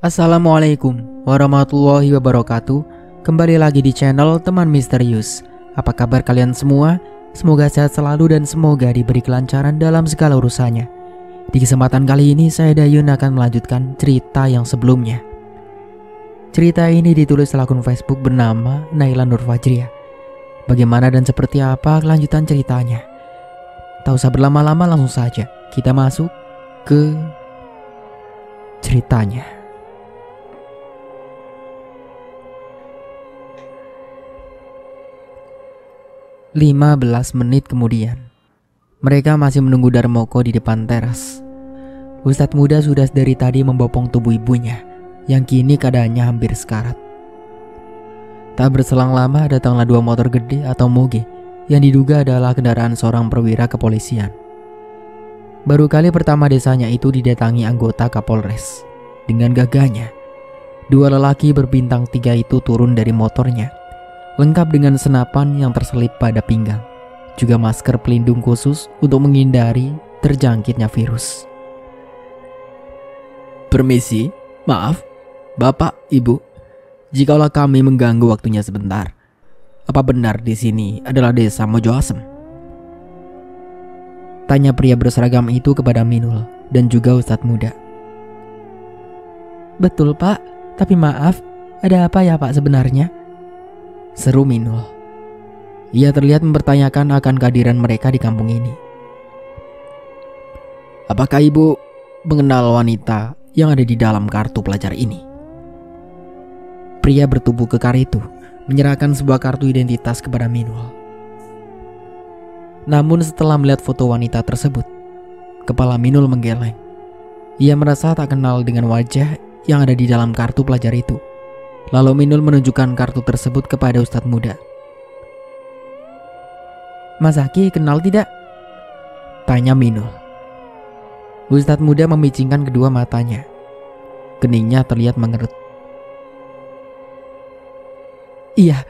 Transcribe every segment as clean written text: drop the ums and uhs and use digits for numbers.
Assalamualaikum warahmatullahi wabarakatuh. Kembali lagi di channel Teman Misterius. Apa kabar kalian semua? Semoga sehat selalu dan semoga diberi kelancaran dalam segala urusannya. Di kesempatan kali ini saya Dayun akan melanjutkan cerita yang sebelumnya. Cerita ini ditulis oleh akun Facebook bernama Naila Nur Fajriah. Bagaimana dan seperti apa kelanjutan ceritanya? Tak usah berlama-lama, langsung saja kita masuk ke ceritanya. 15 menit kemudian, mereka masih menunggu Darmoko di depan teras. Ustadz muda sudah dari tadi membopong tubuh ibunya, yang kini keadaannya hampir sekarat. Tak berselang lama datanglah dua motor gede atau moge, yang diduga adalah kendaraan seorang perwira kepolisian. Baru kali pertama desanya itu didatangi anggota Kapolres. Dengan gagahnya, dua lelaki berbintang 3 itu turun dari motornya, lengkap dengan senapan yang terselip pada pinggang, juga masker pelindung khusus untuk menghindari terjangkitnya virus. Permisi, maaf, Bapak, Ibu, jikalau kami mengganggu waktunya sebentar. Apa benar di sini adalah desa Mojo Asem? Tanya pria berseragam itu kepada Minul dan juga Ustadz muda. Betul Pak, tapi maaf, ada apa ya Pak sebenarnya? Seru Minul. Ia terlihat mempertanyakan akan kehadiran mereka di kampung ini. Apakah Ibu mengenal wanita yang ada di dalam kartu pelajar ini? Pria bertubuh kekar itu menyerahkan sebuah kartu identitas kepada Minul. Namun setelah melihat foto wanita tersebut, kepala Minul menggeleng. Ia merasa tak kenal dengan wajah yang ada di dalam kartu pelajar itu. Lalu Minul menunjukkan kartu tersebut kepada Ustadz muda. Mas Zaki kenal tidak? Tanya Minul. Ustadz muda memicingkan kedua matanya. Keningnya terlihat mengerut. Iya,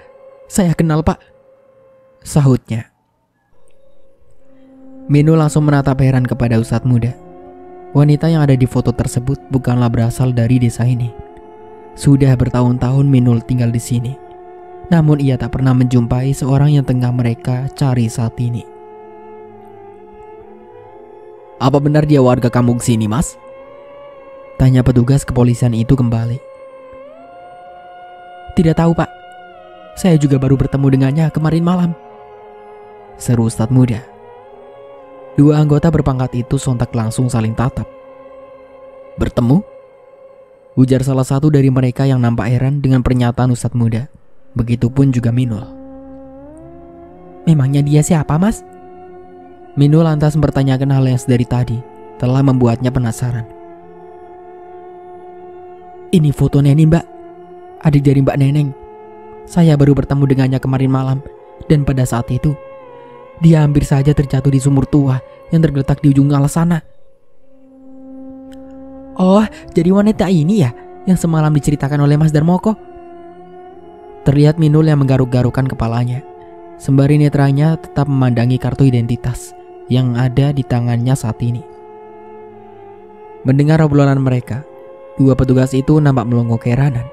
saya kenal Pak, sahutnya. Minul langsung menatap heran kepada Ustadz muda. Wanita yang ada di foto tersebut bukanlah berasal dari desa ini. Sudah bertahun-tahun Minul tinggal di sini, namun ia tak pernah menjumpai seorang yang tengah mereka cari saat ini. Apa benar dia warga kampung sini, Mas? Tanya petugas kepolisian itu kembali. Tidak tahu Pak, saya juga baru bertemu dengannya kemarin malam, seru Ustadz muda. Dua anggota berpangkat itu sontak langsung saling tatap. Bertemu? Ujar salah satu dari mereka yang nampak heran dengan pernyataan Ustadz muda. Begitupun juga Minul. Memangnya dia siapa Mas? Minul lantas mempertanyakan hal yang sedari tadi telah membuatnya penasaran. Ini foto Neni Mbak, adik dari Mbak Neneng. Saya baru bertemu dengannya kemarin malam, dan pada saat itu dia hampir saja terjatuh di sumur tua yang tergeletak di ujung alas sana. Oh, jadi wanita ini ya yang semalam diceritakan oleh Mas Darmoko? Terlihat Minul yang menggaruk-garukkan kepalanya, sembari netranya tetap memandangi kartu identitas yang ada di tangannya saat ini. Mendengar obrolan mereka, dua petugas itu nampak melongo keheranan.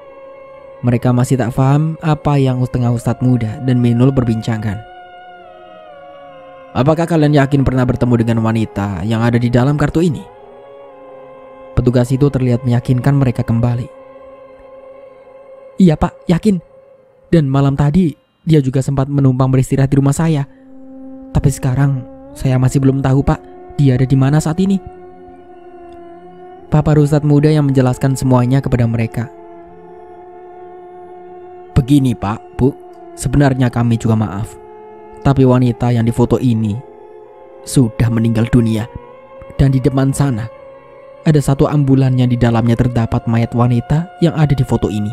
Mereka masih tak paham apa yang tengah Ustadz muda dan Minul berbincangkan. Apakah kalian yakin pernah bertemu dengan wanita yang ada di dalam kartu ini? Petugas itu terlihat meyakinkan mereka kembali. Iya Pak, yakin. Dan malam tadi dia juga sempat menumpang beristirahat di rumah saya. Tapi sekarang saya masih belum tahu Pak, dia ada di mana saat ini. Papa Ustadz muda yang menjelaskan semuanya kepada mereka. Begini Pak, Bu, sebenarnya kami juga maaf, tapi wanita yang di foto ini sudah meninggal dunia. Dan di depan sana ada satu ambulan yang di dalamnya terdapat mayat wanita yang ada di foto ini.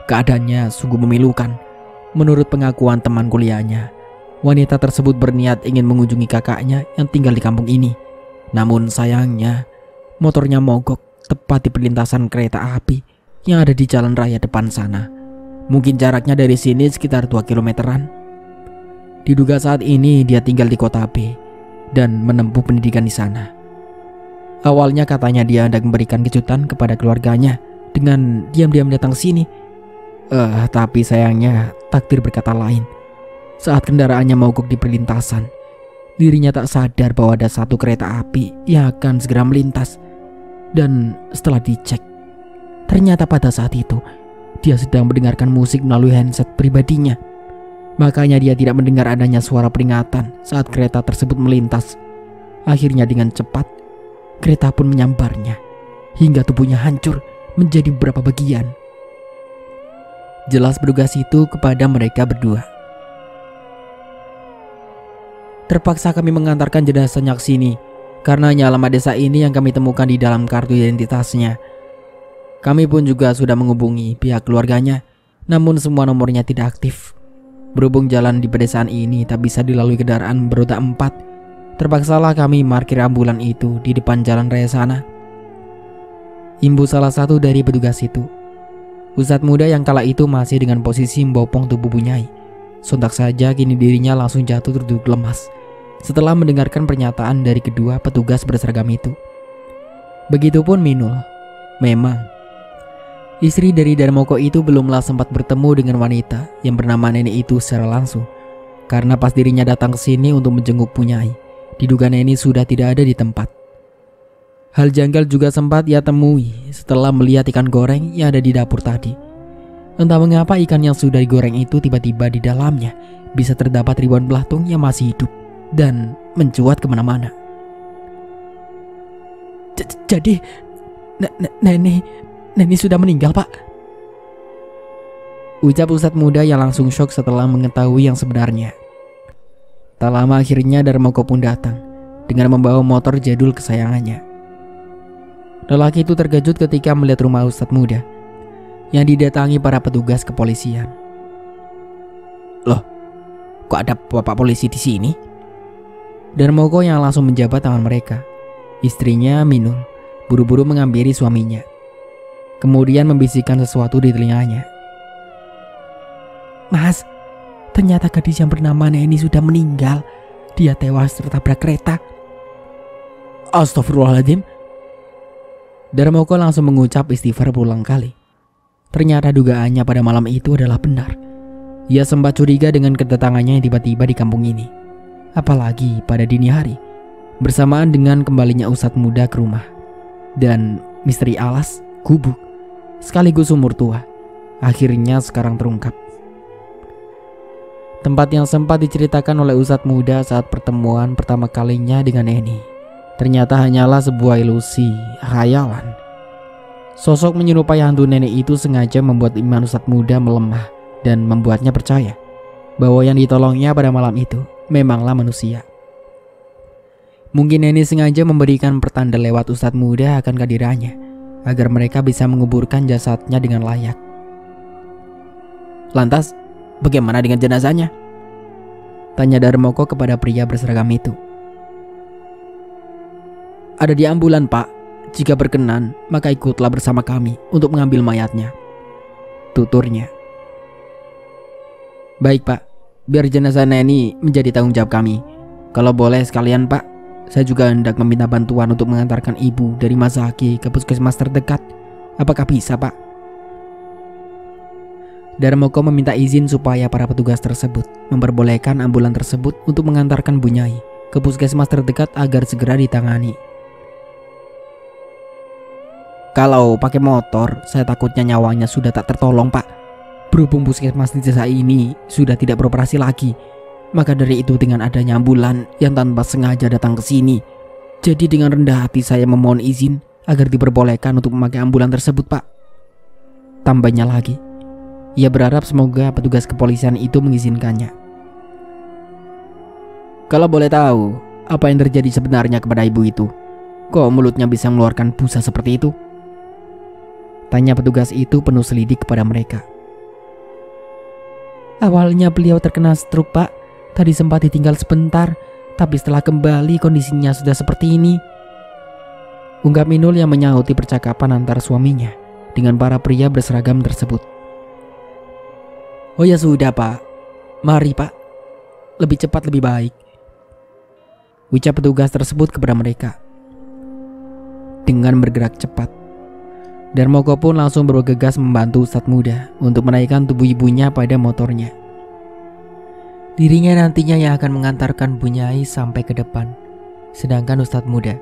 Keadaannya sungguh memilukan. Menurut pengakuan teman kuliahnya, wanita tersebut berniat ingin mengunjungi kakaknya yang tinggal di kampung ini. Namun sayangnya, motornya mogok tepat di perlintasan kereta api yang ada di jalan raya depan sana. Mungkin jaraknya dari sini sekitar 2 kilometeran. Diduga saat ini dia tinggal di kota B dan menempuh pendidikan di sana. Awalnya katanya dia hendak memberikan kejutan kepada keluarganya dengan diam-diam datang ke sini. Tapi sayangnya takdir berkata lain. Saat kendaraannya mogok di perlintasan, dirinya tak sadar bahwa ada satu kereta api yang akan segera melintas. Dan setelah dicek, ternyata pada saat itu dia sedang mendengarkan musik melalui handset pribadinya. Makanya dia tidak mendengar adanya suara peringatan saat kereta tersebut melintas. Akhirnya dengan cepat, kereta pun menyambarnya hingga tubuhnya hancur menjadi beberapa bagian. Jelas petugas itu kepada mereka berdua. Terpaksa kami mengantarkan jenazahnya ke sini karena hanya alamat desa ini yang kami temukan di dalam kartu identitasnya. Kami pun juga sudah menghubungi pihak keluarganya, namun semua nomornya tidak aktif. Berhubung jalan di pedesaan ini tak bisa dilalui kendaraan beroda 4, terpaksalah kami parkir ambulan itu di depan jalan raya sana. Imbu salah satu dari petugas itu. Ustadz muda yang kala itu masih dengan posisi membopong tubuh Bunyai. Sontak saja kini dirinya langsung jatuh terduduk lemas setelah mendengarkan pernyataan dari kedua petugas berseragam itu. Begitupun Minul. Memang istri dari Darmoko itu belumlah sempat bertemu dengan wanita yang bernama Neni itu secara langsung. Karena pas dirinya datang ke sini untuk menjenguk Bunyai, diduga Neni sudah tidak ada di tempat. Hal janggal juga sempat ia temui setelah melihat ikan goreng yang ada di dapur tadi. Entah mengapa ikan yang sudah digoreng itu tiba-tiba di dalamnya bisa terdapat ribuan belatung yang masih hidup dan mencuat kemana-mana. Jadi Neni sudah meninggal, Pak, ucap Ustadz muda yang langsung shock setelah mengetahui yang sebenarnya. Tak lama akhirnya Darmoko pun datang dengan membawa motor jadul kesayangannya. Lelaki itu terkejut ketika melihat rumah Ustadz muda yang didatangi para petugas kepolisian. Loh, kok ada bapak polisi di sini? Darmoko yang langsung menjabat tangan mereka. Istrinya Minul buru-buru menghampiri suaminya, kemudian membisikkan sesuatu di telinganya. Mas, ternyata gadis yang bernama Neni sudah meninggal. Dia tewas tertabrak kereta. Astagfirullahaladzim. Darmoko langsung mengucap istighfar berulang kali. Ternyata dugaannya pada malam itu adalah benar. Ia sempat curiga dengan kedatangannya yang tiba-tiba di kampung ini, apalagi pada dini hari, bersamaan dengan kembalinya Ustadz muda ke rumah. Dan misteri alas, gubuk, sekaligus sumur tua, akhirnya sekarang terungkap. Tempat yang sempat diceritakan oleh Ustadz muda saat pertemuan pertama kalinya dengan Neni ternyata hanyalah sebuah ilusi, khayalan. Sosok menyerupai hantu nenek itu sengaja membuat iman Ustadz muda melemah dan membuatnya percaya bahwa yang ditolongnya pada malam itu memanglah manusia. Mungkin Neni sengaja memberikan pertanda lewat Ustadz muda akan kehadirannya agar mereka bisa menguburkan jasadnya dengan layak. Lantas, bagaimana dengan jenazahnya? Tanya Darmoko kepada pria berseragam itu. Ada di ambulan, Pak. Jika berkenan, maka ikutlah bersama kami untuk mengambil mayatnya, tuturnya. Baik, Pak. Biar jenazah Neni menjadi tanggung jawab kami. Kalau boleh sekalian, Pak, saya juga hendak meminta bantuan untuk mengantarkan ibu dari Masaki ke puskesmas terdekat. Apakah bisa, Pak? Darmoko meminta izin supaya para petugas tersebut memperbolehkan ambulan tersebut untuk mengantarkan Bunyai ke puskesmas terdekat agar segera ditangani. Kalau pakai motor, saya takutnya nyawanya sudah tak tertolong, Pak. Berhubung puskesmas di desa ini sudah tidak beroperasi lagi, maka dari itu dengan adanya ambulan yang tanpa sengaja datang ke sini, jadi dengan rendah hati saya memohon izin agar diperbolehkan untuk memakai ambulan tersebut, Pak. Tambahnya lagi, ia berharap semoga petugas kepolisian itu mengizinkannya. Kalau boleh tahu, apa yang terjadi sebenarnya kepada ibu itu? Kok mulutnya bisa mengeluarkan busa seperti itu? Tanya petugas itu penuh selidik kepada mereka. Awalnya beliau terkena stroke, Pak. Tadi sempat ditinggal sebentar, tapi setelah kembali kondisinya sudah seperti ini. Unggah Minul yang menyauti percakapan antara suaminya dengan para pria berseragam tersebut. Oh ya sudah, Pak. Mari, Pak. Lebih cepat lebih baik, ucap petugas tersebut kepada mereka. Dengan bergerak cepat, Darmoko pun langsung bergegas membantu Ustadz muda untuk menaikkan tubuh ibunya pada motornya. Dirinya nantinya yang akan mengantarkan Bunyai sampai ke depan. Sedangkan Ustadz muda,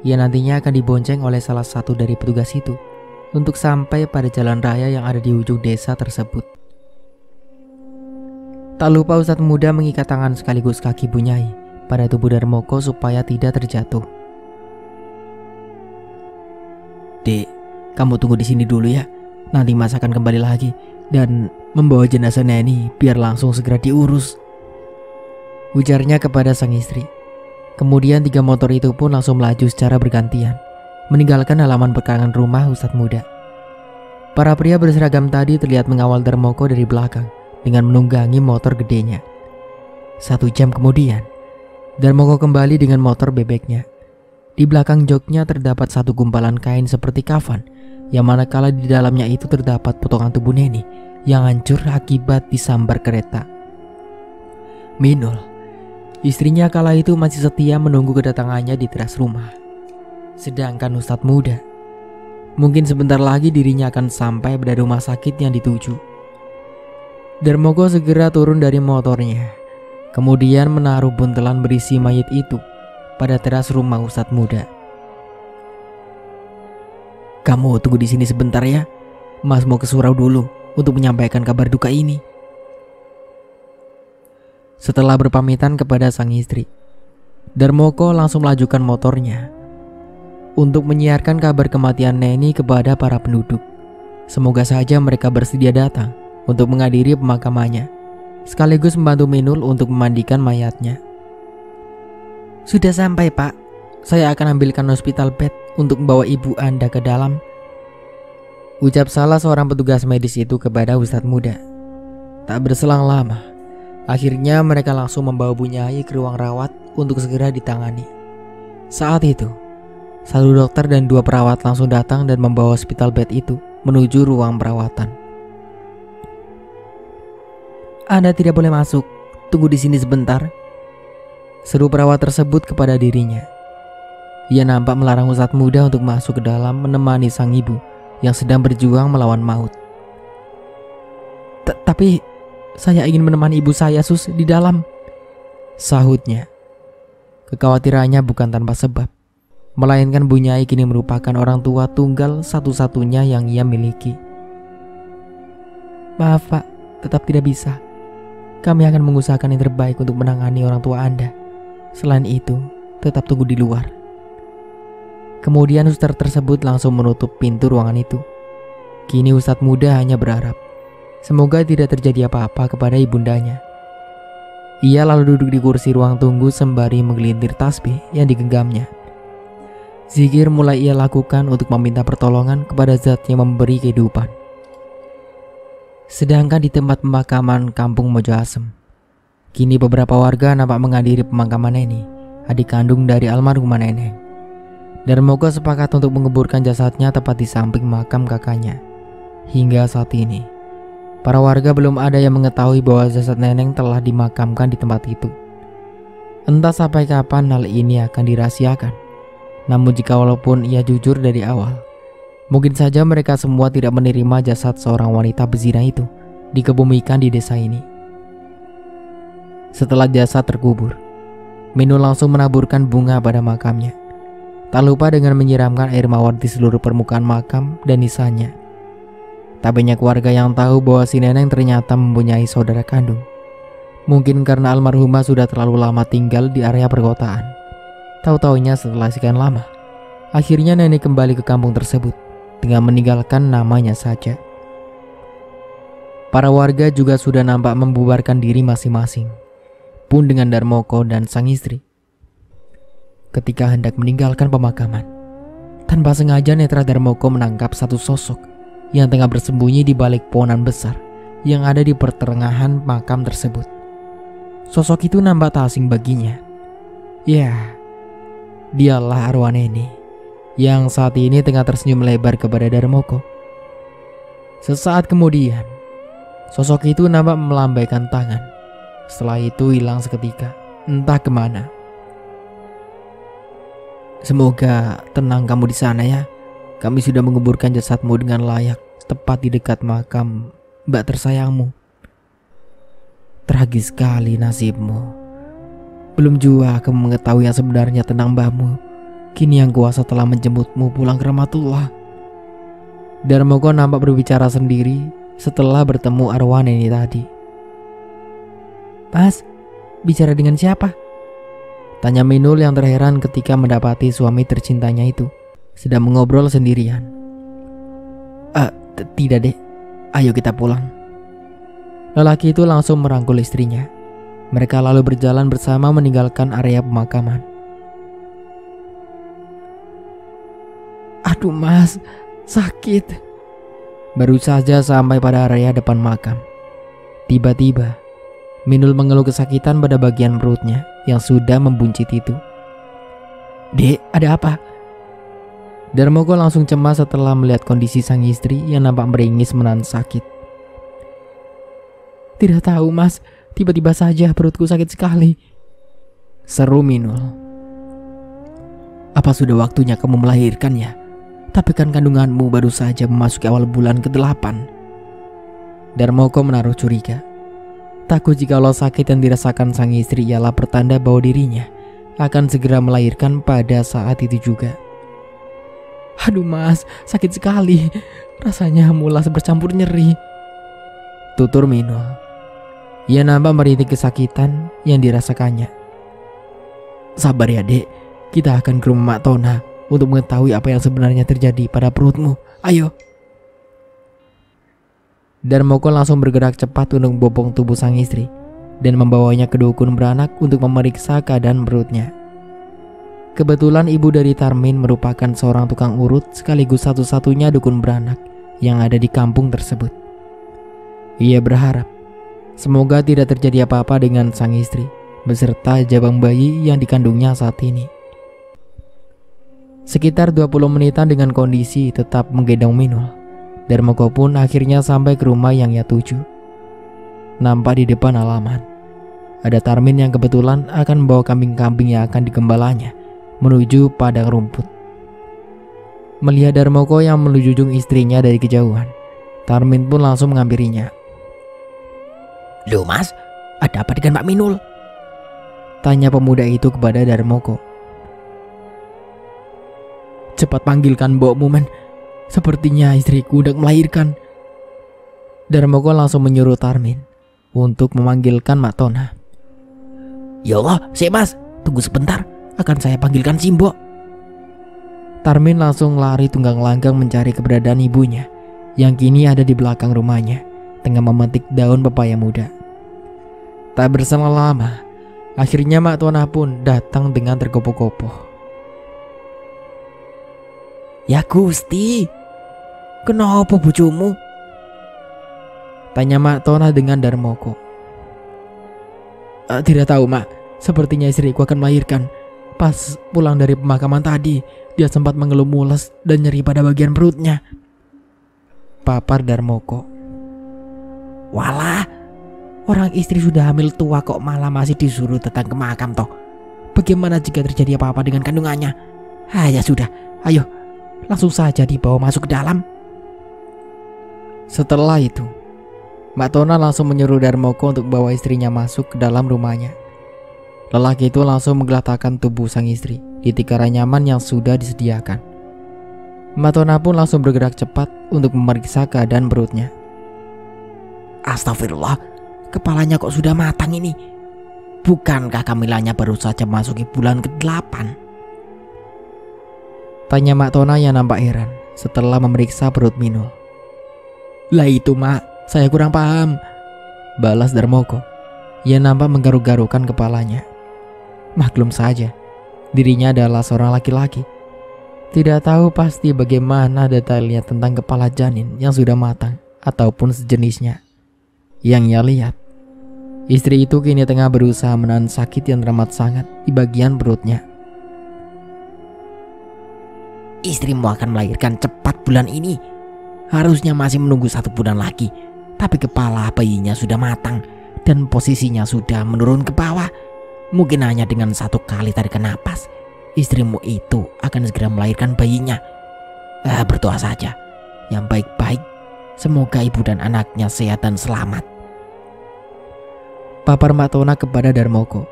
ia nantinya akan dibonceng oleh salah satu dari petugas itu untuk sampai pada jalan raya yang ada di ujung desa tersebut. Tak lupa Ustadz muda mengikat tangan sekaligus kaki Bunyai pada tubuh Darmoko supaya tidak terjatuh. Dek, kamu tunggu di sini dulu ya. Nanti Mas akan kembali lagi dan membawa jenazah Neni biar langsung segera diurus, ujarnya kepada sang istri. Kemudian 3 motor itu pun langsung melaju secara bergantian, meninggalkan halaman pekarangan rumah Ustadz muda. Para pria berseragam tadi terlihat mengawal Darmoko dari belakang dengan menunggangi motor gedenya. 1 jam kemudian, Darmoko kembali dengan motor bebeknya. Di belakang joknya terdapat satu gumpalan kain seperti kafan, yang manakala di dalamnya itu terdapat potongan tubuh Neni yang hancur akibat disambar kereta. Minul, istrinya kala itu masih setia menunggu kedatangannya di teras rumah. Sedangkan Ustadz muda, mungkin sebentar lagi dirinya akan sampai pada rumah sakit yang dituju. Darmoko segera turun dari motornya, kemudian menaruh buntelan berisi mayat itu pada teras rumah Ustadz muda. Kamu tunggu di sini sebentar ya. Mas mau ke surau dulu untuk menyampaikan kabar duka ini. Setelah berpamitan kepada sang istri, Darmoko langsung melajukan motornya untuk menyiarkan kabar kematian Neni kepada para penduduk. Semoga saja mereka bersedia datang untuk menghadiri pemakamannya, sekaligus membantu Minul untuk memandikan mayatnya. Sudah sampai, Pak. Saya akan ambilkan hospital bed untuk membawa ibu Anda ke dalam, ucap salah seorang petugas medis itu kepada Ustadz muda. Tak berselang lama, akhirnya mereka langsung membawa Bunyai ke ruang rawat untuk segera ditangani. Saat itu, 1 dokter dan 2 perawat langsung datang dan membawa hospital bed itu menuju ruang perawatan. Anda tidak boleh masuk. Tunggu di sini sebentar, seru perawat tersebut kepada dirinya. Ia nampak melarang Ustadz muda untuk masuk ke dalam menemani sang ibu yang sedang berjuang melawan maut. Tapi saya ingin menemani ibu saya, Sus, di dalam, sahutnya. Kekhawatirannya bukan tanpa sebab, melainkan Bunyai kini merupakan orang tua tunggal satu-satunya yang ia miliki. Maaf, Pak, tetap tidak bisa. Kami akan mengusahakan yang terbaik untuk menangani orang tua Anda. Selain itu, tetap tunggu di luar. Kemudian suster tersebut langsung menutup pintu ruangan itu. Kini Ustadz muda hanya berharap semoga tidak terjadi apa-apa kepada ibundanya. Ia lalu duduk di kursi ruang tunggu sembari menggelintir tasbih yang digenggamnya. Zikir mulai ia lakukan untuk meminta pertolongan kepada Zat yang memberi kehidupan. Sedangkan di tempat pemakaman kampung Mojo Asem, kini beberapa warga nampak menghadiri pemakaman Neni, adik kandung dari almarhumah Neneng. Darmoko sepakat untuk menguburkan jasadnya tepat di samping makam kakaknya. Hingga saat ini, para warga belum ada yang mengetahui bahwa jasad Neneng telah dimakamkan di tempat itu. Entah sampai kapan hal ini akan dirahasiakan. Namun jika walaupun ia jujur dari awal, mungkin saja mereka semua tidak menerima jasad seorang wanita berzina itu dikebumikan di desa ini. Setelah jasad terkubur, Minul langsung menaburkan bunga pada makamnya. Tak lupa dengan menyiramkan air mawar di seluruh permukaan makam dan nisannya. Tak banyak warga yang tahu bahwa si Neneng ternyata mempunyai saudara kandung. Mungkin karena almarhumah sudah terlalu lama tinggal di area perkotaan. Tahu-taunya setelah sekian lama, akhirnya Nenek kembali ke kampung tersebut dengan meninggalkan namanya saja. Para warga juga sudah nampak membubarkan diri masing-masing, pun dengan Darmoko dan sang istri. Ketika hendak meninggalkan pemakaman, tanpa sengaja netra Darmoko menangkap satu sosok yang tengah bersembunyi di balik pohonan besar yang ada di pertengahan makam tersebut. Sosok itu nampak tak asing baginya. Ya, dialah arwah Neni yang saat ini tengah tersenyum lebar kepada Darmoko. Sesaat kemudian, sosok itu nampak melambaikan tangan. Setelah itu hilang seketika, entah kemana. Semoga tenang kamu di sana ya. Kami sudah menguburkan jasadmu dengan layak, tepat di dekat makam mbak tersayangmu. Tragis sekali nasibmu. Belum juga kamu mengetahui yang sebenarnya tentang mbahmu. Kini yang kuasa telah menjemputmu pulang ke Rahmatullah. Darmoko nampak berbicara sendiri setelah bertemu arwah nenek tadi. Mas, bicara dengan siapa? Tanya Minul yang terheran ketika mendapati suami tercintanya itu sedang mengobrol sendirian. Tidak deh, ayo kita pulang. Lelaki itu langsung merangkul istrinya. Mereka lalu berjalan bersama meninggalkan area pemakaman. Aduh mas, sakit. Baru saja sampai pada area depan makam, tiba-tiba Minul mengeluh kesakitan pada bagian perutnya yang sudah membuncit itu. Dek, ada apa? Darmoko langsung cemas setelah melihat kondisi sang istri yang nampak meringis menahan sakit. Tidak tahu mas, tiba-tiba saja perutku sakit sekali, seru Minul. Apa sudah waktunya kamu melahirkan ya? Tapi kan kandunganmu baru saja memasuki awal bulan ke-8. Darmoko menaruh curiga. Takut jikalau sakit yang dirasakan sang istri ialah pertanda bahwa dirinya akan segera melahirkan pada saat itu juga. Aduh mas, sakit sekali. Rasanya mulas bercampur nyeri, tutur Minul. Ia nampak merintih kesakitan yang dirasakannya. Sabar ya dek, kita akan ke rumah Mak Tona untuk mengetahui apa yang sebenarnya terjadi pada perutmu. Ayo. Darmoko langsung bergerak cepat untuk membopong tubuh sang istri dan membawanya ke dukun beranak untuk memeriksa keadaan perutnya. Kebetulan ibu dari Tarmin merupakan seorang tukang urut sekaligus satu-satunya dukun beranak yang ada di kampung tersebut. Ia berharap semoga tidak terjadi apa-apa dengan sang istri beserta jabang bayi yang dikandungnya saat ini. Sekitar 20 menitan dengan kondisi tetap menggendong Minul, Darmoko pun akhirnya sampai ke rumah yang ia tuju. Nampak di depan halaman ada Tarmin yang kebetulan akan membawa kambing-kambing yang akan digembalanya menuju padang rumput. Melihat Darmoko yang menjunjung istrinya dari kejauhan, Tarmin pun langsung menghampirinya. Loh mas, ada apa dengan Mbak Minul? Tanya pemuda itu kepada Darmoko. Cepat panggilkan mbokmu men, sepertinya istriku hendak melahirkan. Darmoko langsung menyuruh Tarmin untuk memanggilkan Mak Tona. Ya Allah, mas, tunggu sebentar, akan saya panggilkan Simbo. Tarmin langsung lari tunggang langgang mencari keberadaan ibunya yang kini ada di belakang rumahnya tengah memetik daun pepaya muda. Tak berselang lama, akhirnya Mak Tona pun datang dengan tergopoh-gopoh. Ya Gusti, kenapa bojomu? Tanya Mak Tona dengan Darmoko. Tidak tahu mak, sepertinya istriku akan melahirkan. Pas pulang dari pemakaman tadi, dia sempat mengeluh mules dan nyeri pada bagian perutnya, papar Darmoko. Walah, orang istri sudah hamil tua kok malah masih disuruh datang ke makam toh. Bagaimana jika terjadi apa-apa dengan kandungannya? Ya sudah, ayo langsung saja dibawa masuk ke dalam. Setelah itu, Mak Tona langsung menyuruh Darmoko untuk bawa istrinya masuk ke dalam rumahnya. Lelaki itu langsung menggelatakan tubuh sang istri di tikar nyaman yang sudah disediakan. Mak Tona pun langsung bergerak cepat untuk memeriksa keadaan perutnya. Astagfirullah, kepalanya kok sudah matang ini? Bukankah kehamilannya baru saja masuki bulan ke-8? Tanya Mak Tona yang nampak heran setelah memeriksa perut Minul. Lah itu mak, saya kurang paham, balas Darmoko. Ia nampak menggaruk-garukan kepalanya. Maklum saja, dirinya adalah seorang laki-laki. Tidak tahu pasti bagaimana detailnya tentang kepala janin yang sudah matang ataupun sejenisnya. Yang ia lihat, istri itu kini tengah berusaha menahan sakit yang teramat sangat di bagian perutnya. Istrimu akan melahirkan cepat bulan ini. Harusnya masih menunggu 1 bulan lagi. Tapi kepala bayinya sudah matang dan posisinya sudah menurun ke bawah. Mungkin hanya dengan 1 kali tarikan napas, istrimu itu akan segera melahirkan bayinya. Berdoa saja yang baik-baik. Semoga ibu dan anaknya sehat dan selamat. Papar Matona kepada Darmoko.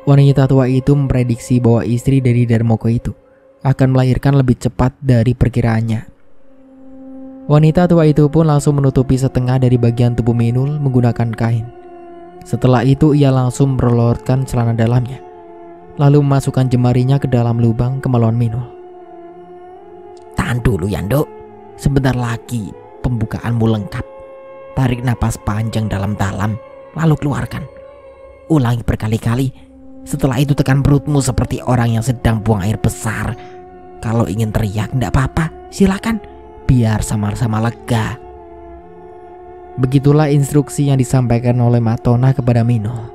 Wanita tua itu memprediksi bahwa istri dari Darmoko itu akan melahirkan lebih cepat dari perkiraannya. Wanita tua itu pun langsung menutupi setengah dari bagian tubuh Minul menggunakan kain. Setelah itu ia langsung merolotkan celana dalamnya, lalu memasukkan jemarinya ke dalam lubang kemaluan Minul. Tahan dulu ya, Nduk. Sebentar lagi pembukaanmu lengkap. Tarik napas panjang dalam-dalam, lalu keluarkan. Ulangi berkali-kali. Setelah itu tekan perutmu seperti orang yang sedang buang air besar. Kalau ingin teriak, tidak apa-apa, silakan. Biar sama-sama lega. Begitulah instruksi yang disampaikan oleh Matona kepada Minul.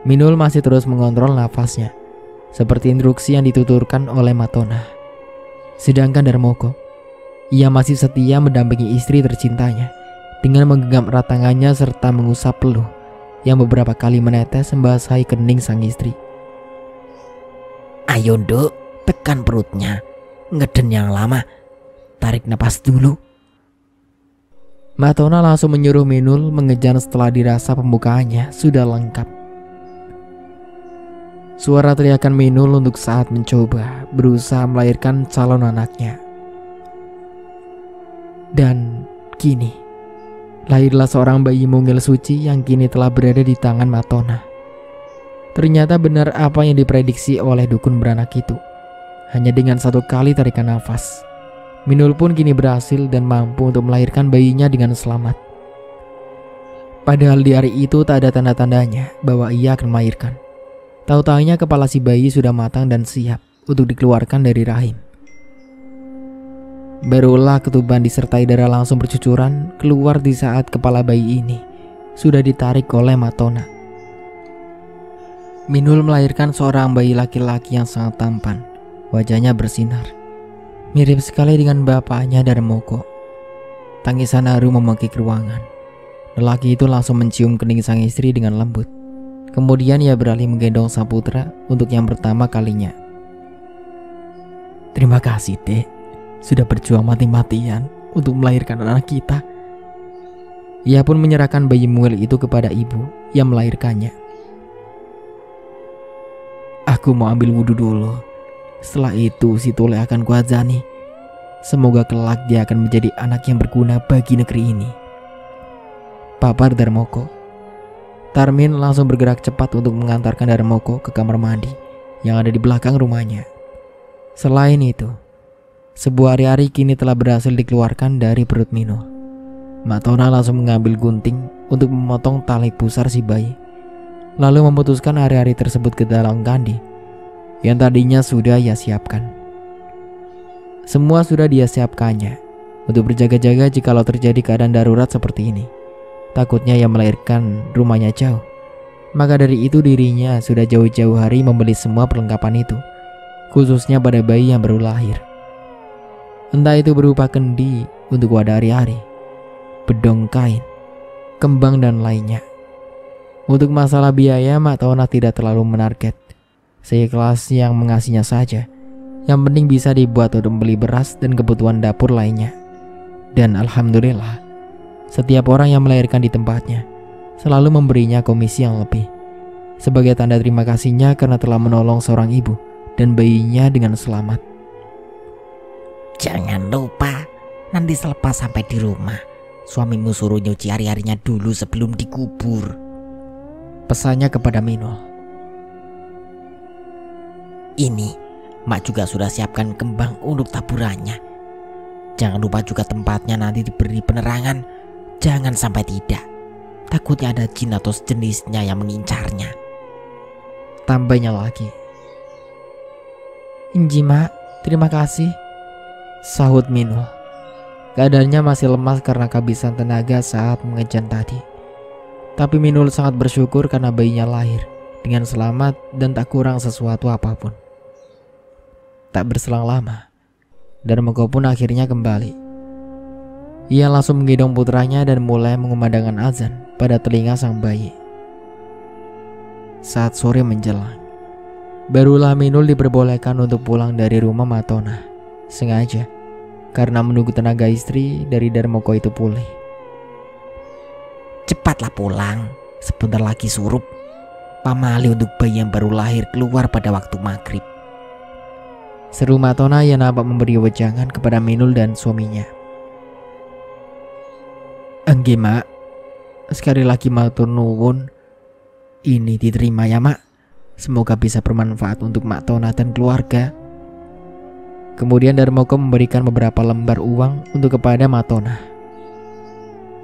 Minul masih terus mengontrol nafasnya, seperti instruksi yang dituturkan oleh Matona. Sedangkan Darmoko, ia masih setia mendampingi istri tercintanya dengan menggenggam erat tangannya serta mengusap peluh yang beberapa kali menetes membasahi kening sang istri. Ayo, Nduk, tekan perutnya. Ngeden yang lama. Tarik napas dulu. Matona langsung menyuruh Minul mengejar setelah dirasa pembukaannya sudah lengkap. Suara teriakan Minul untuk saat mencoba berusaha melahirkan calon anaknya. Dan kini lahirlah seorang bayi mungil suci yang kini telah berada di tangan Matona. Ternyata benar apa yang diprediksi oleh dukun beranak itu. Hanya dengan satu kali tarikan nafas, Minul pun kini berhasil dan mampu untuk melahirkan bayinya dengan selamat. Padahal di hari itu tak ada tanda-tandanya bahwa ia akan melahirkan. Tahu-tahunya kepala si bayi sudah matang dan siap untuk dikeluarkan dari rahim. Barulah ketuban disertai darah langsung bercucuran keluar di saat kepala bayi ini sudah ditarik oleh Matona. Minul melahirkan seorang bayi laki-laki yang sangat tampan. Wajahnya bersinar, mirip sekali dengan bapaknya Darmoko. Tangisan haru memekik ruangan. Lelaki itu langsung mencium kening sang istri dengan lembut. Kemudian ia beralih menggendong sang putra untuk yang pertama kalinya. Terima kasih, Dek. Sudah berjuang mati-matian untuk melahirkan anak kita. Ia pun menyerahkan bayi mungil itu kepada ibu yang melahirkannya. Aku mau ambil wudhu dulu. Setelah itu si Tule akan kuazani. Semoga kelak dia akan menjadi anak yang berguna bagi negeri ini. Papar Darmoko. Tarmin langsung bergerak cepat untuk mengantarkan Darmoko ke kamar mandi yang ada di belakang rumahnya. Selain itu, sebuah ari-ari kini telah berhasil dikeluarkan dari perut Minul. Matona langsung mengambil gunting untuk memotong tali pusar si bayi, lalu memutuskan ari-ari tersebut ke dalam kandi yang tadinya sudah ia siapkan. Semua sudah dia siapkannya untuk berjaga-jaga jikalau terjadi keadaan darurat seperti ini. Takutnya ia melahirkan rumahnya jauh, maka dari itu dirinya sudah jauh-jauh hari membeli semua perlengkapan itu, khususnya pada bayi yang baru lahir. Entah itu berupa kendi untuk wadah ari-ari, bedong kain, kembang dan lainnya. Untuk masalah biaya, Matona tidak terlalu menarget, seikhlas yang mengasihnya saja. Yang penting bisa dibuat untuk membeli beras dan kebutuhan dapur lainnya. Dan alhamdulillah, setiap orang yang melahirkan di tempatnya selalu memberinya komisi yang lebih, sebagai tanda terima kasihnya karena telah menolong seorang ibu dan bayinya dengan selamat. Jangan lupa, nanti selepas sampai di rumah, suamimu suruh nyuci ari-arinya dulu sebelum dikubur, pesannya kepada Minul. Ini, Mak juga sudah siapkan kembang untuk taburannya. Jangan lupa juga tempatnya nanti diberi penerangan. Jangan sampai tidak. Takutnya ada jin atau sejenisnya yang mengincarnya. Tambahnya lagi. Inji Mak, terima kasih, sahut Minul. Keadaannya masih lemas karena kehabisan tenaga saat mengejan tadi. Tapi Minul sangat bersyukur karena bayinya lahir dengan selamat dan tak kurang sesuatu apapun. Tak berselang lama, Darmoko pun akhirnya kembali. Ia langsung menggendong putranya dan mulai mengumandangkan azan pada telinga sang bayi. Saat sore menjelang, barulah Minul diperbolehkan untuk pulang dari rumah Matona. Sengaja, karena menunggu tenaga istri dari Darmoko itu pulih. Cepatlah pulang, sebentar lagi surup. Pamali untuk bayi yang baru lahir keluar pada waktu maghrib. Seru Matona yang nampak memberi wejangan kepada Minul dan suaminya. Enggih mak, sekali lagi matur nuwun. Ini diterima ya mak. Semoga bisa bermanfaat untuk Mak Tona dan keluarga. Kemudian Darmoko memberikan beberapa lembar uang untuk kepada Matona.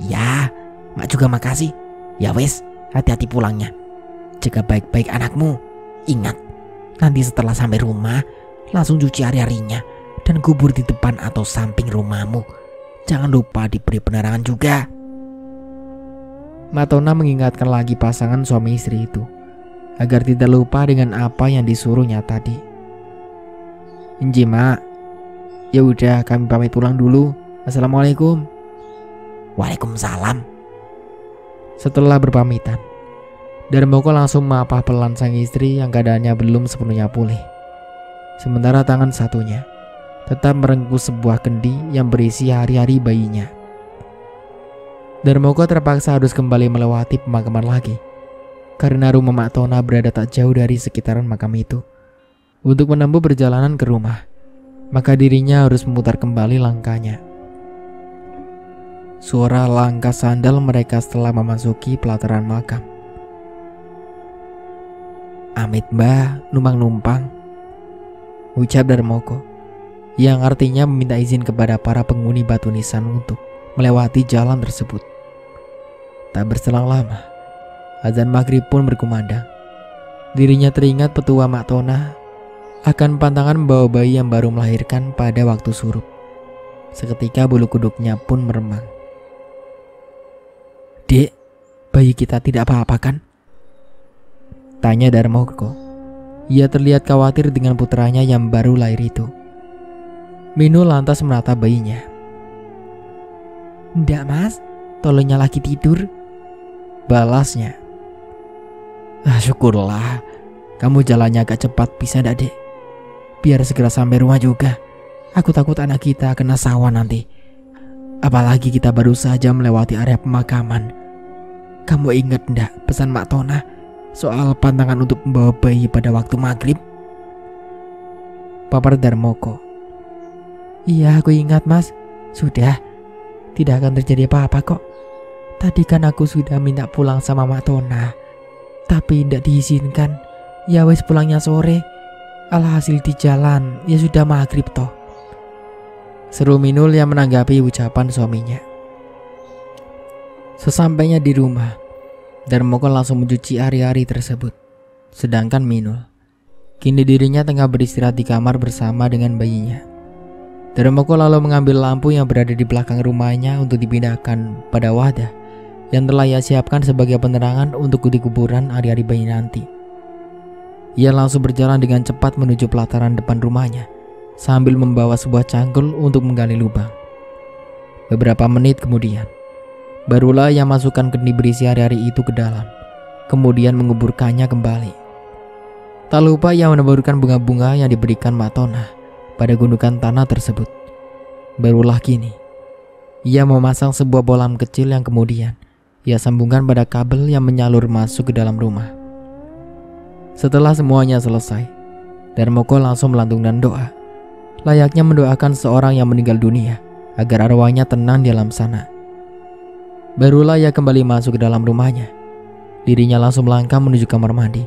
Ya, mak juga makasih. Ya wes, hati-hati pulangnya. Jaga baik-baik anakmu. Ingat, nanti setelah sampai rumah langsung cuci hari-harinya dan kubur di depan atau samping rumahmu. Jangan lupa diberi penerangan juga. Matona mengingatkan lagi pasangan suami istri itu agar tidak lupa dengan apa yang disuruhnya tadi. Inji mak, ya udah kami pamit pulang dulu. Assalamualaikum. Waalaikumsalam. Setelah berpamitan, Darmoko langsung memapah pelan sang istri yang keadaannya belum sepenuhnya pulih. Sementara tangan satunya tetap merengkuh sebuah kendi yang berisi hari-hari bayinya. Darmoko terpaksa harus kembali melewati pemakaman lagi, karena rumah Mak Tona berada tak jauh dari sekitaran makam itu. Untuk menempuh perjalanan ke rumah, maka dirinya harus memutar kembali langkahnya. Suara langkah sandal mereka setelah memasuki pelataran makam. Amit mbah, numpang-numpang, ucap Darmoko, yang artinya meminta izin kepada para penghuni batu nisan untuk melewati jalan tersebut. Tak berselang lama, azan maghrib pun berkumandang. Dirinya teringat petua Mak Tona akan pantangan membawa bayi yang baru melahirkan pada waktu surup. Seketika bulu kuduknya pun meremang. Dek, bayi kita tidak apa-apa kan? Tanya Darmoko. Ia terlihat khawatir dengan putranya yang baru lahir itu. Minul lantas menatap bayinya. Ndak mas, tolongnya lagi tidur, balasnya. Syukurlah, kamu jalannya agak cepat bisa ndak dek? Biar segera sampai rumah juga. Aku takut anak kita kena sawan nanti. Apalagi kita baru saja melewati area pemakaman. Kamu ingat ndak pesan Mak Tona soal pantangan untuk membawa bayi pada waktu maghrib? Papar Darmoko. Iya aku ingat mas. Sudah, tidak akan terjadi apa-apa kok. Tadi kan aku sudah minta pulang sama Mak Tona, tapi tidak diizinkan. Ya wes pulangnya sore. Alhasil di jalan ya sudah maghrib toh. Seru Minul yang menanggapi ucapan suaminya. Sesampainya di rumah, Darmoko langsung mencuci hari-hari tersebut. Sedangkan Minul, kini dirinya tengah beristirahat di kamar bersama dengan bayinya. Darmoko lalu mengambil lampu yang berada di belakang rumahnya untuk dipindahkan pada wadah yang telah ia siapkan sebagai penerangan untuk di kuburan hari-hari bayi nanti. Ia langsung berjalan dengan cepat menuju pelataran depan rumahnya sambil membawa sebuah cangkul untuk menggali lubang. Beberapa menit kemudian, barulah ia masukkan kendi berisi hari-hari itu ke dalam, kemudian menguburkannya kembali. Tak lupa ia meneburkan bunga-bunga yang diberikan Mak Tona pada gundukan tanah tersebut. Barulah kini, ia memasang sebuah bolam kecil yang kemudian ia sambungkan pada kabel yang menyalur masuk ke dalam rumah. Setelah semuanya selesai, Darmoko langsung melantunkan doa, layaknya mendoakan seorang yang meninggal dunia agar arwahnya tenang di alam sana. Barulah ia kembali masuk ke dalam rumahnya. Dirinya langsung melangkah menuju kamar mandi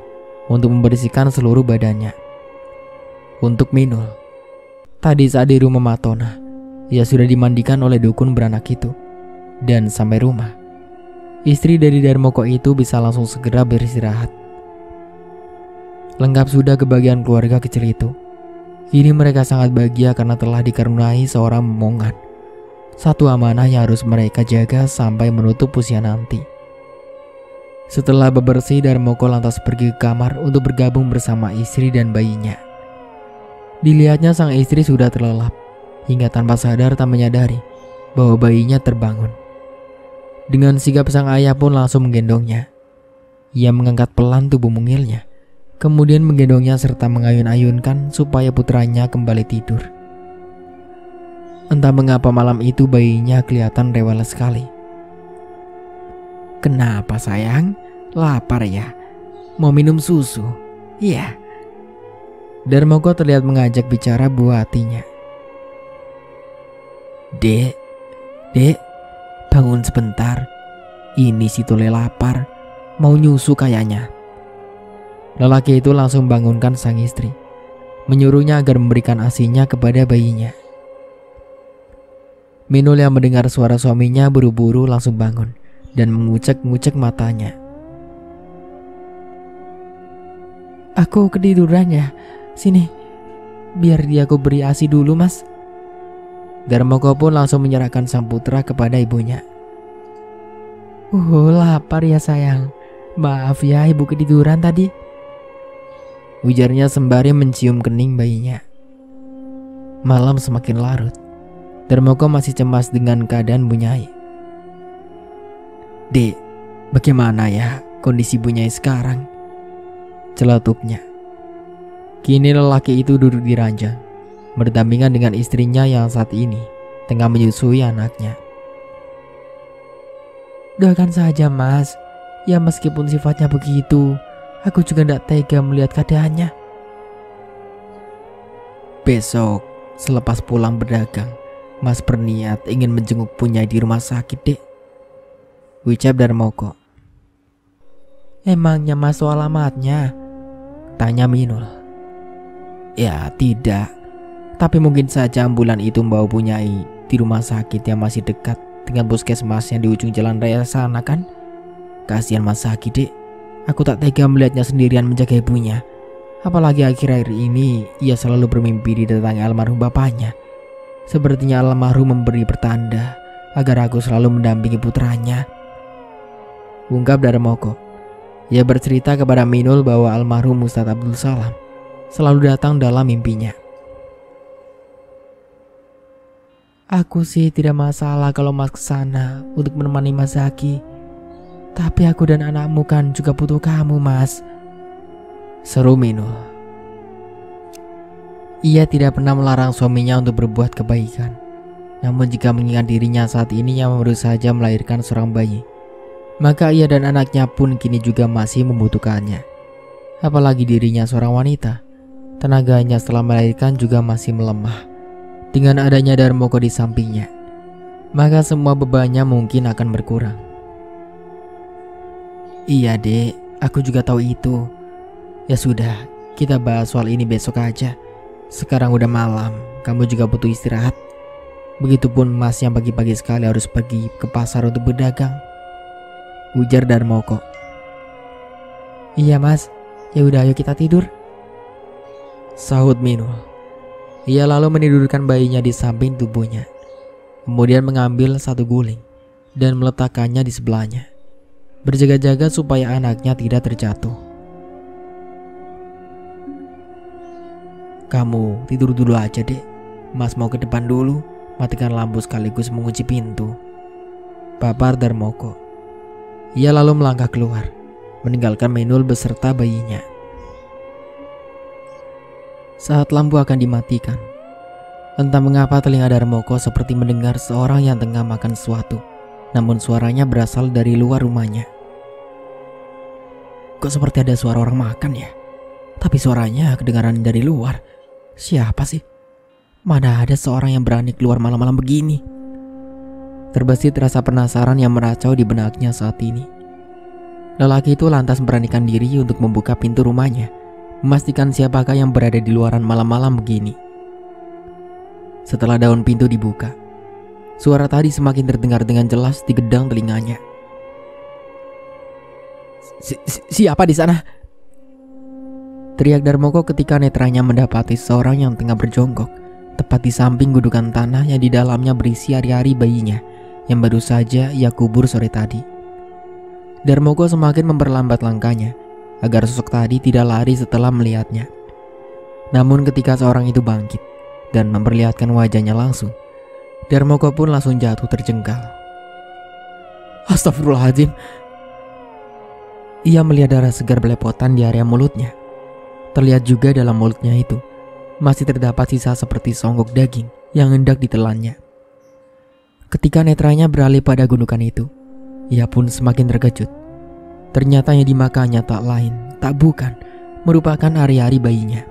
untuk membersihkan seluruh badannya. Untuk Minul, tadi saat di rumah Mak Tona, ia sudah dimandikan oleh dukun beranak itu. Dan sampai rumah, istri dari Darmoko itu bisa langsung segera beristirahat. Lengkap sudah kebahagiaan keluarga kecil itu. Kini mereka sangat bahagia karena telah dikaruniai seorang momongan. Satu amanah yang harus mereka jaga sampai menutup usia nanti. Setelah bebersih, Darmoko lantas pergi ke kamar untuk bergabung bersama istri dan bayinya. Dilihatnya sang istri sudah terlelap, hingga tanpa sadar tak menyadari bahwa bayinya terbangun. Dengan sigap sang ayah pun langsung menggendongnya. Ia mengangkat pelan tubuh mungilnya, kemudian menggendongnya serta mengayun-ayunkan supaya putranya kembali tidur. Entah mengapa malam itu bayinya kelihatan rewel sekali. Kenapa sayang? Lapar ya? Mau minum susu? Iya. Darmoko terlihat mengajak bicara buah hatinya. Dek, bangun sebentar. Ini si Tole lapar, mau nyusu kayaknya. Lelaki itu langsung bangunkan sang istri, menyuruhnya agar memberikan ASI-nya kepada bayinya. Minul yang mendengar suara suaminya buru-buru langsung bangun dan mengucek-ngucek matanya. Aku ketiduran ya. Sini, biar dia aku beri ASI dulu mas. Darmoko pun langsung menyerahkan sang putra kepada ibunya. Lapar ya sayang. Maaf ya ibu ketiduran tadi, ujarnya sembari mencium kening bayinya. Malam semakin larut. Darmoko masih cemas dengan keadaan Bunyai. Dek, bagaimana ya kondisi Bunyai sekarang? Celetuknya. Kini lelaki itu duduk di ranjang, berdampingan dengan istrinya yang saat ini tengah menyusui anaknya. Doakan saja mas. Ya meskipun sifatnya begitu, aku juga tidak tega melihat keadaannya. Besok selepas pulang berdagang, mas berniat ingin menjenguk Bunyai di rumah sakit dek, ucap Darmoko. Emangnya mas soal alamatnya? Tanya Minul. Ya tidak, tapi mungkin saja ambulan itu membawa Bunyai di rumah sakit yang masih dekat dengan puskesmas yang di ujung jalan raya sana kan? Kasihan Mas Saki dek, aku tak tega melihatnya sendirian menjaga ibunya. Apalagi akhir-akhir ini ia selalu bermimpi didatangi almarhum bapaknya. Sepertinya almarhum memberi pertanda agar aku selalu mendampingi putranya, ungkap Darmoko. Ia bercerita kepada Minul bahwa almarhum Ustadz Abdul Salam selalu datang dalam mimpinya. Aku sih tidak masalah kalau mas kesana untuk menemani Mas Zaki. Tapi aku dan anakmu kan juga butuh kamu mas, seru Minul. Ia tidak pernah melarang suaminya untuk berbuat kebaikan. Namun jika mengingat dirinya saat ini yang baru saja melahirkan seorang bayi, maka ia dan anaknya pun kini juga masih membutuhkannya. Apalagi dirinya seorang wanita, tenaganya setelah melahirkan juga masih melemah. Dengan adanya Darmoko di sampingnya, maka semua bebannya mungkin akan berkurang. Iya dek, aku juga tahu itu. Ya sudah, kita bahas soal ini besok aja. Sekarang udah malam, kamu juga butuh istirahat. Begitupun mas yang pagi-pagi sekali harus pergi ke pasar untuk berdagang, ujar Darmoko. Iya mas, ya udah ayo kita tidur, sahut Minul. Ia lalu menidurkan bayinya di samping tubuhnya, kemudian mengambil satu guling dan meletakkannya di sebelahnya, berjaga-jaga supaya anaknya tidak terjatuh. Kamu tidur dulu aja dek, mas mau ke depan dulu, matikan lampu sekaligus mengunci pintu, papar Darmoko. Ia lalu melangkah keluar, meninggalkan Minul beserta bayinya. Saat lampu akan dimatikan, entah mengapa telinga Darmoko seperti mendengar seorang yang tengah makan sesuatu, namun suaranya berasal dari luar rumahnya. Kok seperti ada suara orang makan ya? Tapi suaranya kedengaran dari luar. Siapa sih? Mana ada seorang yang berani keluar malam-malam begini? Terbesit rasa penasaran yang meracau di benaknya saat ini. Lelaki itu lantas memberanikan diri untuk membuka pintu rumahnya, memastikan siapakah yang berada di luaran malam-malam begini. Setelah daun pintu dibuka, suara tadi semakin terdengar dengan jelas di gedang telinganya. Siapa di sana? Teriak Darmoko ketika netranya mendapati seorang yang tengah berjongkok tepat di samping gundukan tanah yang di dalamnya berisi hari-hari bayinya yang baru saja ia kubur sore tadi. Darmoko semakin memperlambat langkahnya agar sosok tadi tidak lari setelah melihatnya. Namun ketika seorang itu bangkit dan memperlihatkan wajahnya langsung, Darmoko pun langsung jatuh terjengkal. Astagfirullahaladzim. Ia melihat darah segar belepotan di area mulutnya. Terlihat juga dalam mulutnya itu masih terdapat sisa seperti songgok daging yang hendak ditelannya. Ketika netranya beralih pada gundukan itu, ia pun semakin terkejut. Ternyata yang dimakannya tak lain, tak bukan, merupakan ari-ari bayinya.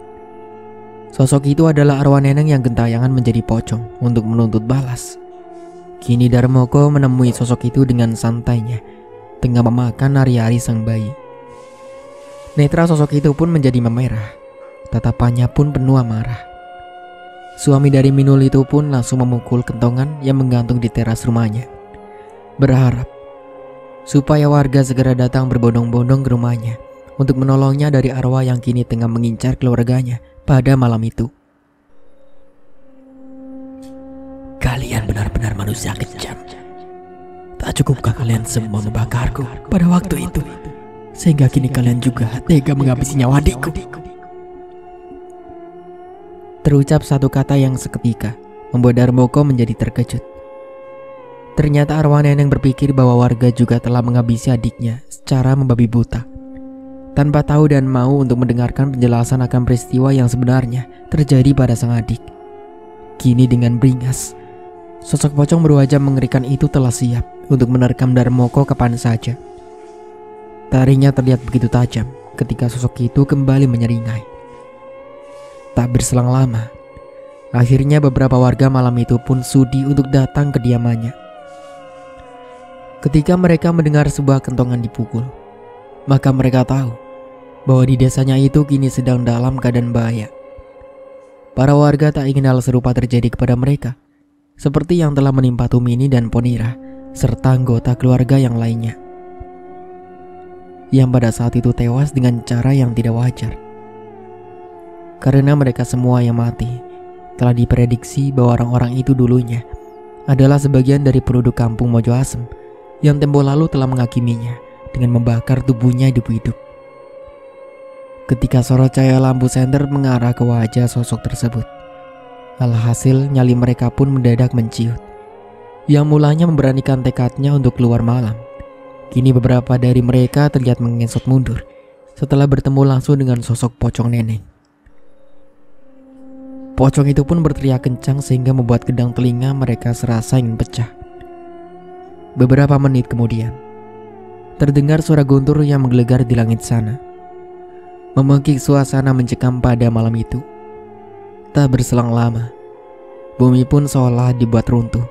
Sosok itu adalah arwah neneng yang gentayangan menjadi pocong untuk menuntut balas. Kini Darmoko menemui sosok itu dengan santainya, tengah memakan ari-ari sang bayi. Netra sosok itu pun menjadi memerah, tatapannya pun penuh amarah. Suami dari Minul itu pun langsung memukul kentongan yang menggantung di teras rumahnya, berharap supaya warga segera datang berbondong-bondong ke rumahnya untuk menolongnya dari arwah yang kini tengah mengincar keluarganya pada malam itu. Kalian benar-benar manusia kejam. Tak cukupkah kalian semua membakarku pada waktu itu, sehingga kini kalian juga tega menghabisi nyawa adikku? Terucap satu kata yang seketika membuat Darmoko menjadi terkejut. Ternyata arwah neneng berpikir bahwa warga juga telah menghabisi adiknya secara membabi buta, tanpa tahu dan mau untuk mendengarkan penjelasan akan peristiwa yang sebenarnya terjadi pada sang adik. Kini dengan beringas, sosok pocong berwajah mengerikan itu telah siap untuk menerkam Darmoko kapan saja. Taringnya terlihat begitu tajam ketika sosok itu kembali menyeringai. Tak berselang lama, akhirnya beberapa warga malam itu pun sudi untuk datang ke kediamannya. Ketika mereka mendengar sebuah kentongan dipukul, maka mereka tahu bahwa di desanya itu kini sedang dalam keadaan bahaya. Para warga tak ingin hal serupa terjadi kepada mereka, seperti yang telah menimpa Tumini dan Ponira, serta anggota keluarga yang lainnya, yang pada saat itu tewas dengan cara yang tidak wajar. Karena mereka semua yang mati telah diprediksi bahwa orang-orang itu dulunya adalah sebagian dari penduduk kampung Mojo Asem yang tempo lalu telah menghakiminya dengan membakar tubuhnya hidup-hidup. Ketika sorot cahaya lampu senter mengarah ke wajah sosok tersebut, alhasil nyali mereka pun mendadak menciut. Yang mulanya memberanikan tekadnya untuk keluar malam, kini beberapa dari mereka terlihat mengesot mundur setelah bertemu langsung dengan sosok pocong neneng. Pocong itu pun berteriak kencang sehingga membuat gedang telinga mereka serasa ingin pecah. Beberapa menit kemudian, terdengar suara guntur yang menggelegar di langit sana, memekik suasana mencekam pada malam itu. Tak berselang lama, bumi pun seolah dibuat runtuh,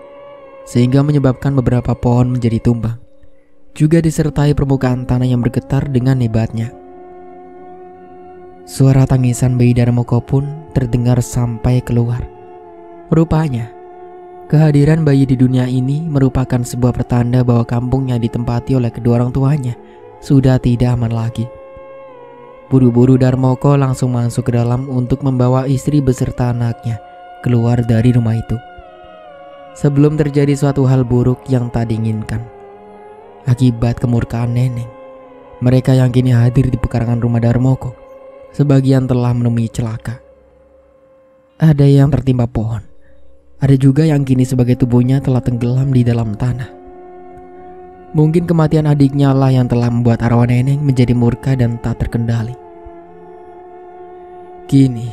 sehingga menyebabkan beberapa pohon menjadi tumbang, juga disertai permukaan tanah yang bergetar dengan hebatnya. Suara tangisan bayi Darmoko pun terdengar sampai keluar. Rupanya, kehadiran bayi di dunia ini merupakan sebuah pertanda bahwa kampung yang ditempati oleh kedua orang tuanya sudah tidak aman lagi. Buru-buru Darmoko langsung masuk ke dalam untuk membawa istri beserta anaknya keluar dari rumah itu, sebelum terjadi suatu hal buruk yang tak diinginkan. Akibat kemurkaan neneng, mereka yang kini hadir di pekarangan rumah Darmoko, sebagian telah menemui celaka. Ada yang tertimpa pohon, ada juga yang kini sebagai tubuhnya telah tenggelam di dalam tanah. Mungkin kematian adiknya lah yang telah membuat arwah neneng menjadi murka dan tak terkendali. Kini,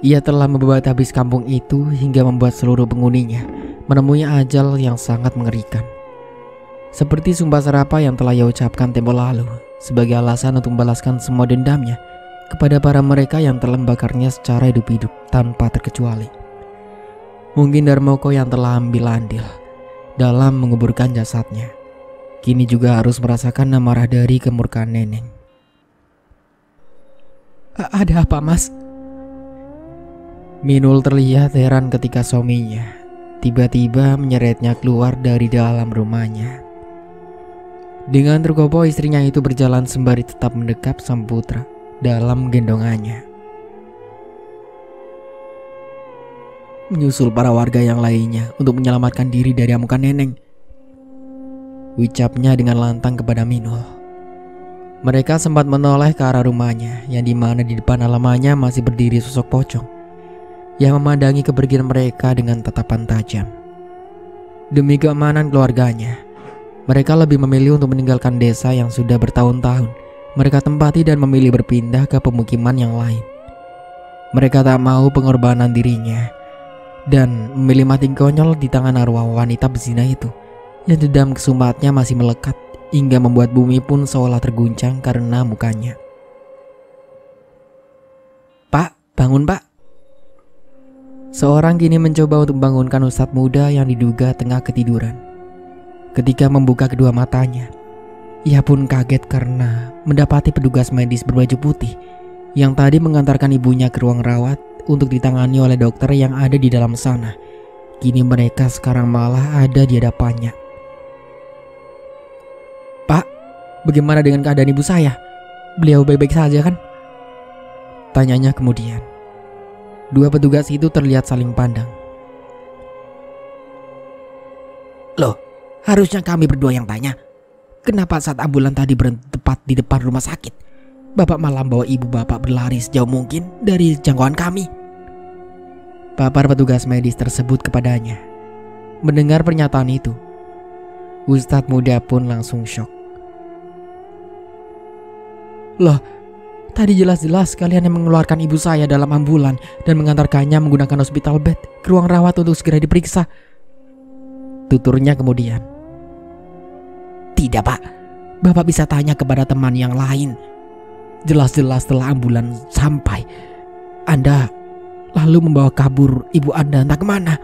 ia telah membuat habis kampung itu hingga membuat seluruh penghuninya menemui ajal yang sangat mengerikan. Seperti sumpah serapah yang telah ia ucapkan tempo lalu sebagai alasan untuk membalaskan semua dendamnya kepada para mereka yang telah membakarnya secara hidup-hidup tanpa terkecuali. Mungkin Darmoko yang telah ambil andil dalam menguburkan jasadnya, kini juga harus merasakan amarah dari kemurkaan neneng. Ada apa, Mas? Minul terlihat heran ketika suaminya tiba-tiba menyeretnya keluar dari dalam rumahnya. Dengan tergopoh istrinya itu berjalan sembari tetap mendekap sang putra dalam gendongannya. Menyusul para warga yang lainnya untuk menyelamatkan diri dari amukan neneng, ucapnya dengan lantang kepada Minul. Mereka sempat menoleh ke arah rumahnya, yang dimana di depan halamannya masih berdiri sosok pocong yang memandangi kepergian mereka dengan tatapan tajam. Demi keamanan keluarganya, mereka lebih memilih untuk meninggalkan desa yang sudah bertahun-tahun mereka tempati dan memilih berpindah ke pemukiman yang lain. Mereka tak mau pengorbanan dirinya dan memilih mati konyol di tangan arwah wanita bezina itu yang dendam kesumatnya masih melekat hingga membuat bumi pun seolah terguncang karena mukanya. "Pak, bangun Pak." Seorang kini mencoba untuk membangunkan ustadz muda yang diduga tengah ketiduran. Ketika membuka kedua matanya, ia pun kaget karena mendapati petugas medis berbaju putih yang tadi mengantarkan ibunya ke ruang rawat untuk ditangani oleh dokter yang ada di dalam sana. Kini mereka sekarang malah ada di hadapannya. "Pak, bagaimana dengan keadaan ibu saya? Beliau baik-baik saja kan?" tanyanya kemudian. Dua petugas itu terlihat saling pandang. "Loh, harusnya kami berdua yang tanya. Kenapa saat ambulan tadi berhenti tepat di depan rumah sakit, Bapak malah bawa ibu Bapak berlari sejauh mungkin dari jangkauan kami?" papar petugas medis tersebut kepadanya. Mendengar pernyataan itu, ustadz muda pun langsung syok. "Loh, tadi jelas-jelas kalian yang mengeluarkan ibu saya dalam ambulan dan mengantarkannya menggunakan hospital bed ke ruang rawat untuk segera diperiksa," tuturnya kemudian. "Tidak Pak, Bapak bisa tanya kepada teman yang lain. Jelas-jelas setelah ambulan sampai, Anda lalu membawa kabur ibu Anda entah kemana.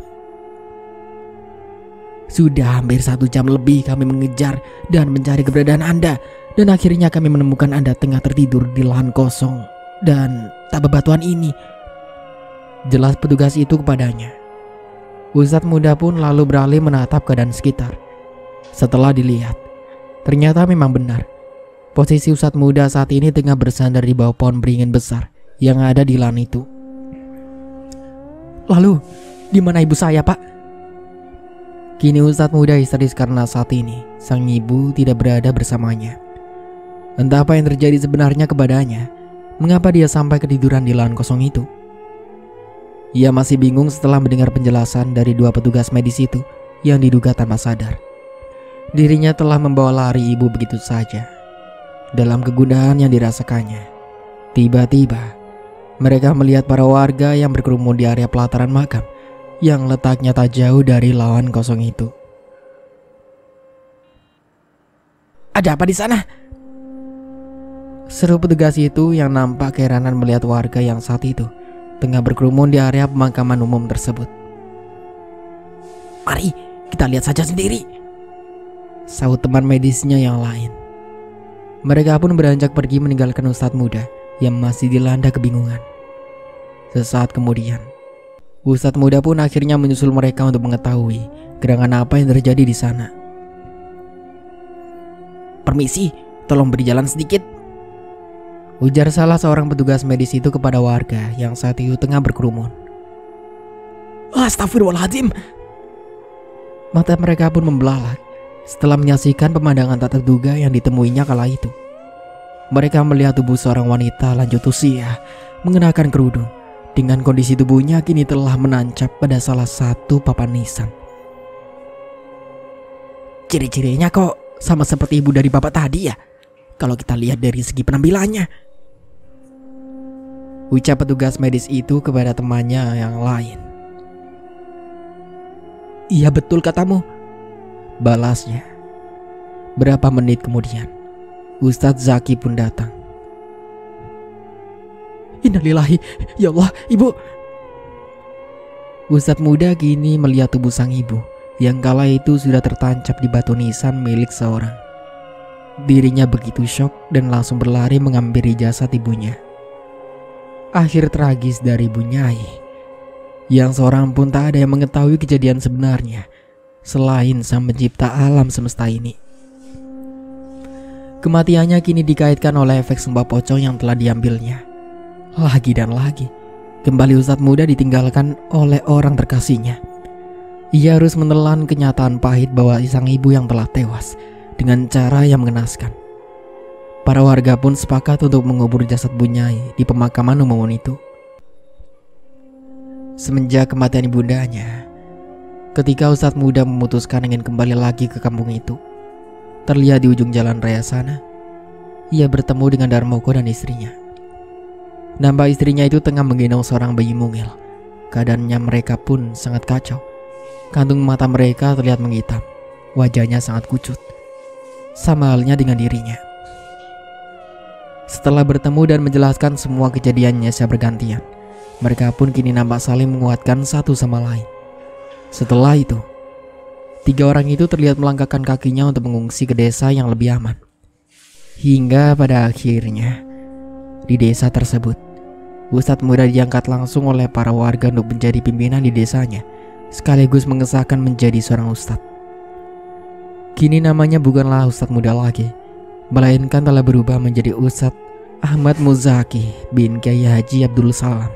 Sudah hampir 1 jam lebih kami mengejar dan mencari keberadaan Anda, dan akhirnya kami menemukan Anda tengah tertidur di lahan kosong dan tak bebatuan ini," jelas petugas itu kepadanya. Ustadz muda pun lalu beralih menatap keadaan sekitar. Setelah dilihat, ternyata memang benar. Posisi ustadz muda saat ini tengah bersandar di bawah pohon beringin besar yang ada di lahan itu. "Lalu, di mana ibu saya Pak?" Kini ustadz muda histeris karena saat ini sang ibu tidak berada bersamanya. Entah apa yang terjadi sebenarnya kepadanya. Mengapa dia sampai ketiduran di lahan kosong itu? Ia masih bingung setelah mendengar penjelasan dari dua petugas medis itu yang diduga tanpa sadar dirinya telah membawa lari ibu begitu saja. Dalam kegundahan yang dirasakannya, tiba-tiba mereka melihat para warga yang berkerumun di area pelataran makam yang letaknya tak jauh dari lahan kosong itu. "Ada apa di sana?" seru petugas itu yang nampak keheranan melihat warga yang saat itu tengah berkerumun di area pemakaman umum tersebut. "Mari kita lihat saja sendiri," sahut teman medisnya yang lain. Mereka pun beranjak pergi meninggalkan ustadz muda yang masih dilanda kebingungan. Sesaat kemudian, ustadz muda pun akhirnya menyusul mereka untuk mengetahui gerangan apa yang terjadi di sana. "Permisi, tolong beri jalan sedikit," ujar salah seorang petugas medis itu kepada warga yang saat itu tengah berkerumun. "Astagfirullahaladzim." Mata mereka pun membelalak setelah menyaksikan pemandangan tak terduga yang ditemuinya kala itu. Mereka melihat tubuh seorang wanita lanjut usia mengenakan kerudung dengan kondisi tubuhnya kini telah menancap pada salah satu papan nisan. "Ciri-cirinya kok sama seperti ibu dari Bapak tadi ya, kalau kita lihat dari segi penampilannya," ucap petugas medis itu kepada temannya yang lain. "Iya betul katamu," balasnya. Berapa menit kemudian, Ustadz Zaki pun datang. "Innalillahi, ya Allah, Ibu." Ustadz muda kini melihat tubuh sang ibu yang kala itu sudah tertancap di batu nisan milik seorang. Dirinya begitu syok dan langsung berlari menghampiri jasad ibunya. Akhir tragis dari Ibu Nyai, yang seorang pun tak ada yang mengetahui kejadian sebenarnya selain Sang Pencipta alam semesta ini. Kematiannya kini dikaitkan oleh efek sumpah pocong yang telah diambilnya. Lagi dan lagi, kembali ustadz muda ditinggalkan oleh orang terkasihnya. Ia harus menelan kenyataan pahit bahwa sang ibu yang telah tewas dengan cara yang mengenaskan. Para warga pun sepakat untuk mengubur jasad Bu Nyai di pemakaman umum itu. Semenjak kematian ibundanya, ketika ustadz muda memutuskan ingin kembali lagi ke kampung itu, terlihat di ujung jalan raya sana, ia bertemu dengan Darmoko dan istrinya. Nampak istrinya itu tengah menggendong seorang bayi mungil. keadaannya mereka pun sangat kacau. Kantung mata mereka terlihat menghitam, wajahnya sangat kucut. Sama halnya dengan dirinya. Setelah bertemu dan menjelaskan semua kejadiannya secara bergantian, mereka pun kini nampak saling menguatkan satu sama lain. Setelah itu, 3 orang itu terlihat melangkahkan kakinya untuk mengungsi ke desa yang lebih aman. Hingga pada akhirnya, di desa tersebut, Ustadz muda diangkat langsung oleh para warga untuk menjadi pimpinan di desanya, sekaligus mengesahkan menjadi seorang ustadz. Kini namanya bukanlah Ustadz muda lagi, melainkan telah berubah menjadi Ustadz Ahmad Muzaki bin Kiai Haji Abdul Salam.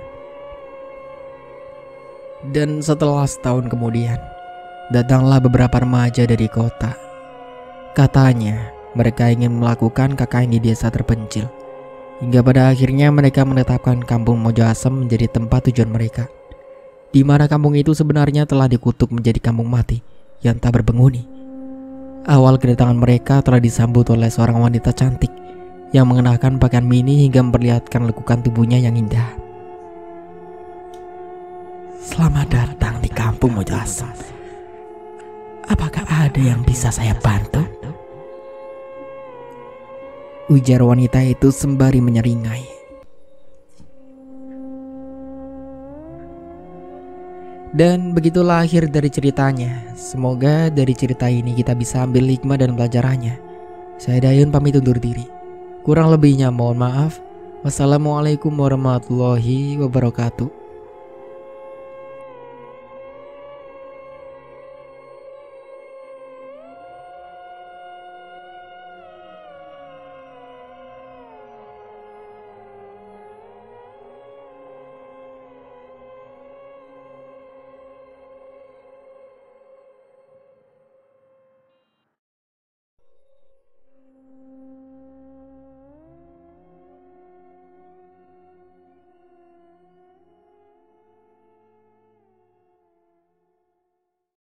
Dan setelah setahun kemudian, datanglah beberapa remaja dari kota. Katanya mereka ingin melakukan KKN di desa terpencil. Hingga pada akhirnya mereka menetapkan kampung Mojo Asem menjadi tempat tujuan mereka, di mana kampung itu sebenarnya telah dikutuk menjadi kampung mati yang tak berpenghuni. Awal kedatangan mereka telah disambut oleh seorang wanita cantik yang mengenakan pakaian mini hingga memperlihatkan lekukan tubuhnya yang indah. Selamat datang di kampung Mojo Asem. Apakah ada yang bisa saya bantu? Ujar wanita itu sembari menyeringai. Dan begitulah akhir dari ceritanya. Semoga dari cerita ini kita bisa ambil hikmah dan pelajarannya. Saya Dayun pamit undur diri. Kurang lebihnya mohon maaf. Wassalamualaikum warahmatullahi wabarakatuh.